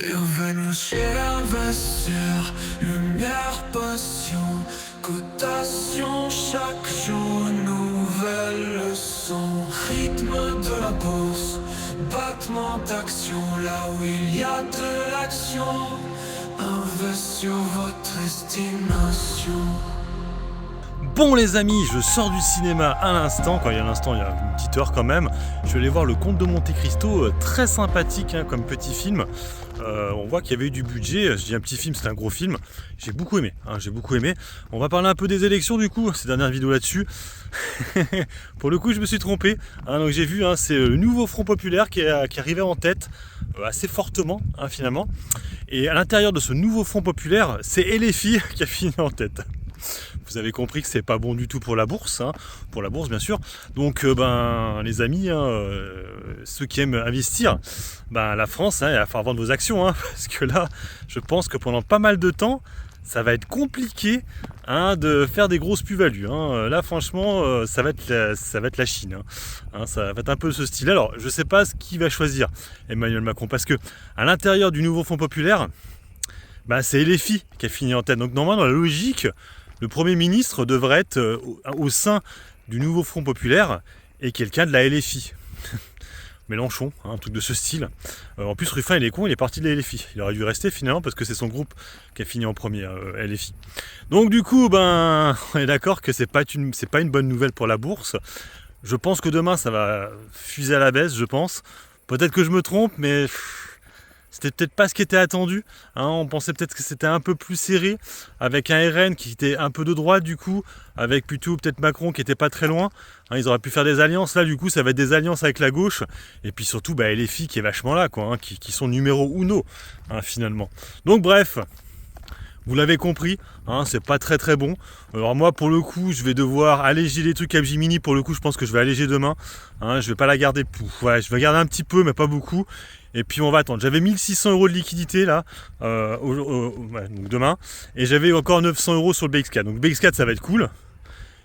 Bienvenue chez l'investisseur, lumière, passion, cotation, chaque jour une nouvelle leçon. Rythme de la bourse, battement d'action, là où il y a de l'action. Invest sur votre estimation. Bon les amis, je sors du cinéma à l'instant, quand il y a l'instant il y a une petite heure quand même. Je vais aller voir Le Comte de Monte Cristo, très sympathique comme petit film. On voit qu'il y avait eu du budget, je dis un petit film, c'est un gros film. J'ai beaucoup aimé, j'ai beaucoup aimé. On va parler un peu des élections du coup, ces dernières vidéos là-dessus. Pour le coup je me suis trompé, donc j'ai vu, c'est le nouveau Front Populaire qui arrivait en tête, assez fortement finalement. Et à l'intérieur de ce nouveau Front Populaire, c'est LFI qui a fini en tête. Vous avez compris que c'est pas bon du tout pour la bourse, pour la bourse bien sûr. Donc les amis, ceux qui aiment investir, la France, il va falloir vendre vos actions, parce que là, je pense que pendant pas mal de temps, ça va être compliqué de faire des grosses plus-values. Là franchement, ça va être la Chine. Ça va être un peu ce style. Alors, je sais pas ce qu'il va choisir Emmanuel Macron, parce que à l'intérieur du nouveau Front Populaire, c'est LFI qui a fini en tête. Donc normalement, dans la logique, le Premier ministre devrait être au sein du nouveau Front Populaire et quelqu'un de la LFI. Mélenchon, un truc de ce style. En plus, Ruffin, il est con, il est parti de la LFI. Il aurait dû rester finalement parce que c'est son groupe qui a fini en premier, LFI. Donc du coup, on est d'accord que c'est pas une bonne nouvelle pour la bourse. Je pense que demain, ça va fuser à la baisse, je pense. Peut-être que je me trompe, mais c'était peut-être pas ce qui était attendu. On pensait peut-être que c'était un peu plus serré, avec un RN qui était un peu de droite du coup, avec plutôt peut-être Macron qui était pas très loin. Ils auraient pu faire des alliances. Là du coup ça va être des alliances avec la gauche. Et puis surtout LFI qui est vachement là, qui sont numéro uno finalement. Donc bref. Vous l'avez compris, c'est pas très très bon. Alors moi pour le coup je vais devoir alléger les trucs Capgemini. Pour le coup je pense que je vais alléger demain. Je vais pas la garder. Je vais garder un petit peu mais pas beaucoup. Et puis on va attendre. J'avais 1600 € de liquidité là, donc demain. Et j'avais encore 900 € sur le BX4. Donc BX4 ça va être cool.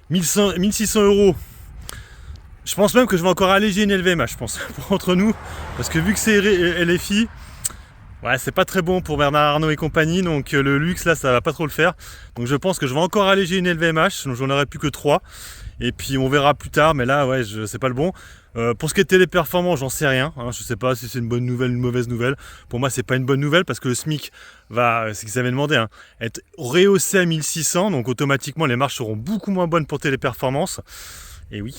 1600 €. Je pense même que je vais encore alléger une LVMH, je pense, entre nous. Parce que vu que c'est LFI, c'est pas très bon pour Bernard Arnault et compagnie, donc le luxe là ça va pas trop le faire. Donc je pense que je vais encore alléger une LVMH, donc j'en aurai plus que 3. Et puis on verra plus tard, mais là c'est pas le bon. Pour ce qui est téléperformance, j'en sais rien. Je sais pas si c'est une bonne nouvelle ou une mauvaise nouvelle. Pour moi c'est pas une bonne nouvelle parce que le SMIC va, c'est ce qu'ils avaient demandé, être rehaussé à 1600, donc automatiquement les marges seront beaucoup moins bonnes pour téléperformance. Et oui,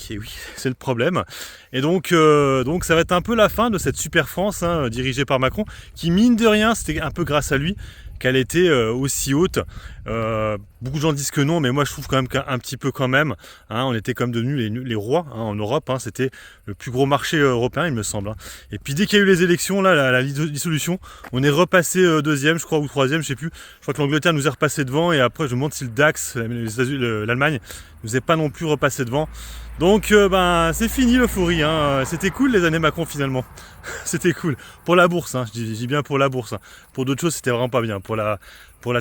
c'est le problème. Et donc ça va être un peu la fin de cette super France dirigée par Macron, qui mine de rien, c'était un peu grâce à lui qu'elle était aussi haute. Beaucoup de gens disent que non, mais moi je trouve quand même qu'un petit peu quand même. On était comme devenus les rois en Europe. C'était le plus gros marché européen, il me semble. Et puis dès qu'il y a eu les élections, là, la dissolution, on est repassé deuxième, je crois, ou troisième, je sais plus. Je crois que l'Angleterre nous est repassé devant, et après je me demande si le DAX, l'Allemagne, nous est pas non plus repassé devant. Donc c'est fini l'euphorie. C'était cool les années Macron finalement. C'était cool. Pour la bourse, je dis bien pour la bourse. Pour d'autres choses, c'était vraiment pas bien. Pour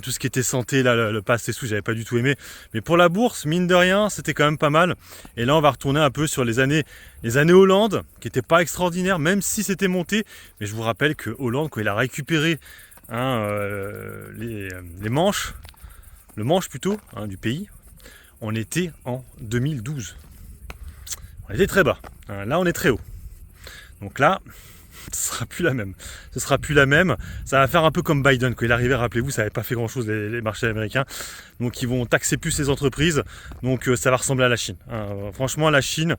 tout ce qui était santé, là, le pass et tout, j'avais pas du tout aimé. Mais pour la bourse, mine de rien, c'était quand même pas mal. Et là, on va retourner un peu sur les années Hollande, qui n'étaient pas extraordinaires, même si c'était monté. Mais je vous rappelle que Hollande, quand il a récupéré les manches, le manche plutôt, du pays, on était en 2012. On était très bas. Là, on est très haut. Donc là, ce sera plus la même. Ça va faire un peu comme Biden. Quand il arrivait, rappelez-vous, ça n'avait pas fait grand-chose les marchés américains. Donc ils vont taxer plus les entreprises. Donc ça va ressembler à la Chine. Franchement, la Chine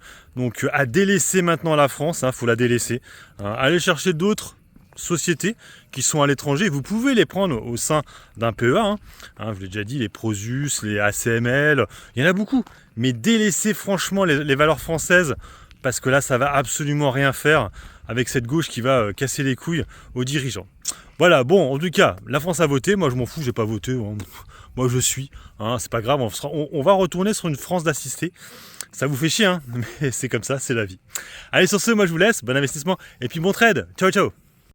a délaissé maintenant la France. Faut la délaisser. Allez chercher d'autres sociétés qui sont à l'étranger. Vous pouvez les prendre au sein d'un PEA. Je vous l'ai déjà dit, les Prosus, les ACML, il y en a beaucoup. Mais délaissez franchement les valeurs françaises, parce que là, ça va absolument rien faire avec cette gauche qui va casser les couilles aux dirigeants. Voilà, bon, en tout cas, la France a voté. Moi, je m'en fous, j'ai pas voté. Moi, je suis. C'est pas grave, on va retourner sur une France d'assistés. Ça vous fait chier, mais c'est comme ça, c'est la vie. Allez, sur ce, moi, je vous laisse. Bon investissement et puis bon trade. Ciao, ciao.